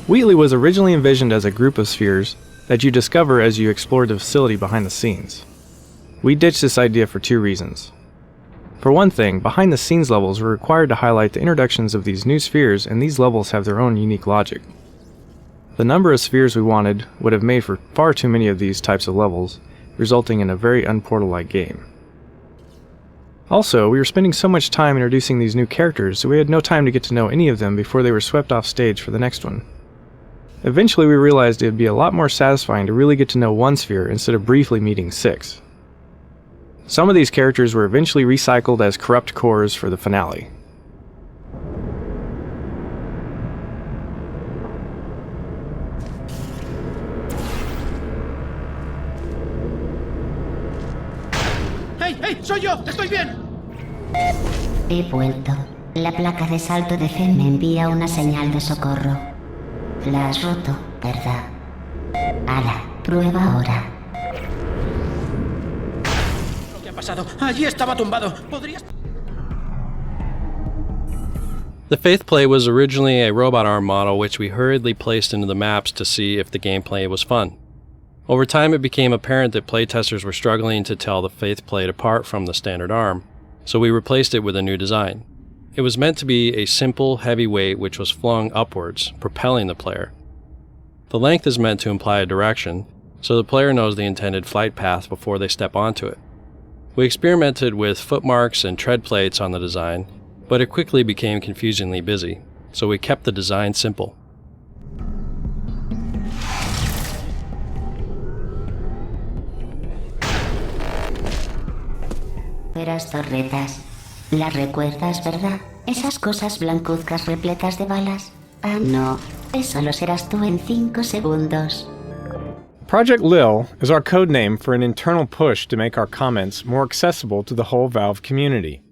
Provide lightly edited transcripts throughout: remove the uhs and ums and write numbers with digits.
Wheatley was originally envisioned as a group of spheres that you discover as you explore the facility behind the scenes. We ditched this idea for two reasons. For one thing, behind the scenes levels were required to highlight the introductions of these new spheres, and these levels have their own unique logic. The number of spheres we wanted would have made for far too many of these types of levels, resulting in a very unportal-like game. Also, we were spending so much time introducing these new characters, so we had no time to get to know any of them before they were swept off stage for the next one. Eventually we realized it would be a lot more satisfying to really get to know one sphere instead of briefly meeting 6. Some of these characters were eventually recycled as corrupt cores for the finale. ¡Hey! ¡Soy yo! ¡Estoy bien! He vuelto. La placa de salto de fe me envía una señal de socorro. La has roto, ¿verdad? Hala, prueba ahora. ¿Qué ha pasado? Allí estaba tumbado. ¿Podrías...? The Faith Plate was originally a robot arm model which we hurriedly placed into the maps to see if the gameplay was fun. Over time it became apparent that playtesters were struggling to tell the Faith Plate apart from the standard arm, so we replaced it with a new design. It was meant to be a simple, heavy weight which was flung upwards, propelling the player. The length is meant to imply a direction, so the player knows the intended flight path before they step onto it. We experimented with footmarks and tread plates on the design, but it quickly became confusingly busy, so we kept the design simple. Verás torretas. ¿Las recuerdas, verdad? Esas cosas blancuzcas repletas de balas. Ah, no. Eso lo serás tú en 5 segundos. Project Lil is our code name for an internal push to make our comments more accessible to the whole Valve community.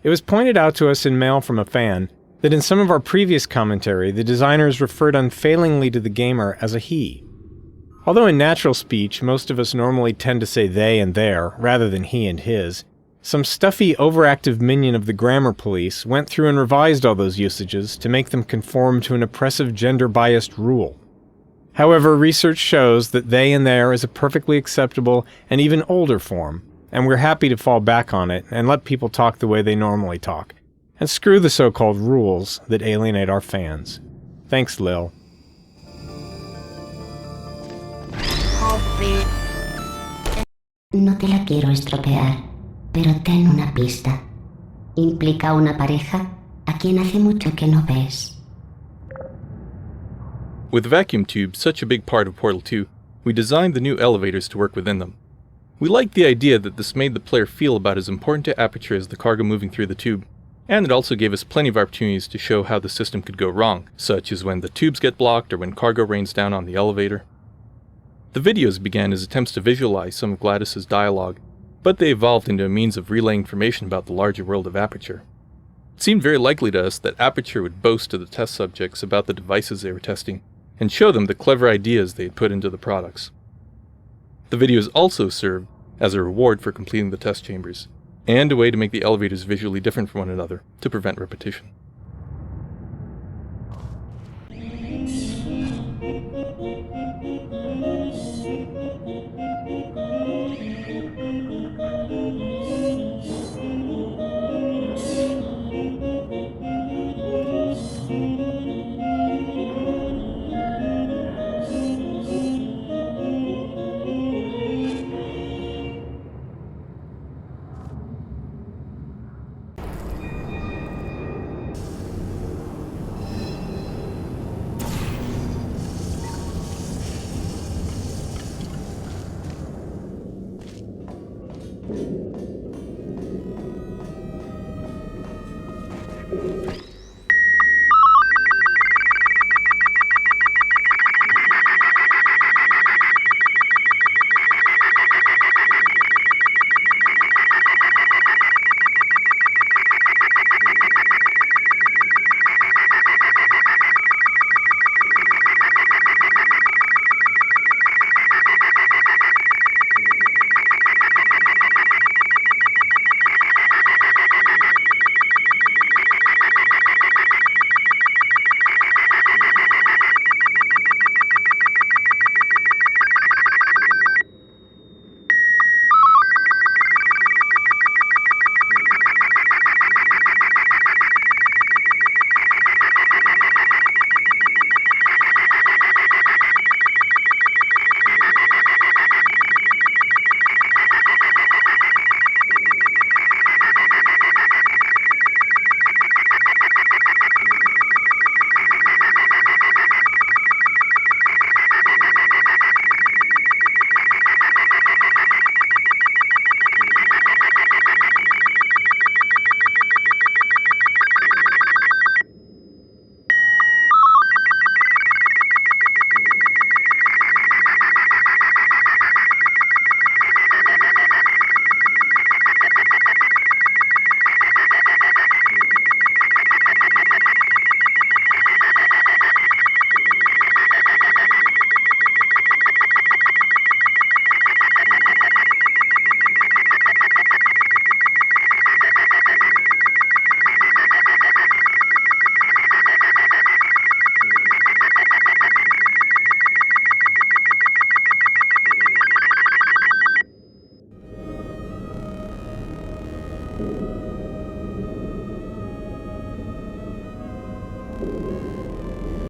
It was pointed out to us in mail from a fan that in some of our previous commentary, the designers referred unfailingly to the gamer as a he. Although in natural speech, most of us normally tend to say they and their, rather than he and his, some stuffy, overactive minion of the grammar police went through and revised all those usages to make them conform to an oppressive gender-biased rule. However, research shows that they and their is a perfectly acceptable and even older form, and we're happy to fall back on it and let people talk the way they normally talk, and screw the so-called rules that alienate our fans. Thanks, Lil. No te la quiero estropear, pero ten una pista. Implica una pareja a quien hace mucho que no ves. With vacuum tubes such a big part of Portal 2, we designed the new elevators to work within them. We liked the idea that this made the player feel about as important to Aperture as the cargo moving through the tube, and it also gave us plenty of opportunities to show how the system could go wrong, such as when the tubes get blocked or when cargo rains down on the elevator. The videos began as attempts to visualize some of Gladys's dialogue, but they evolved into a means of relaying information about the larger world of Aperture. It seemed very likely to us that Aperture would boast to the test subjects about the devices they were testing, and show them the clever ideas they had put into the products. The videos also served as a reward for completing the test chambers, and a way to make the elevators visually different from one another, to prevent repetition.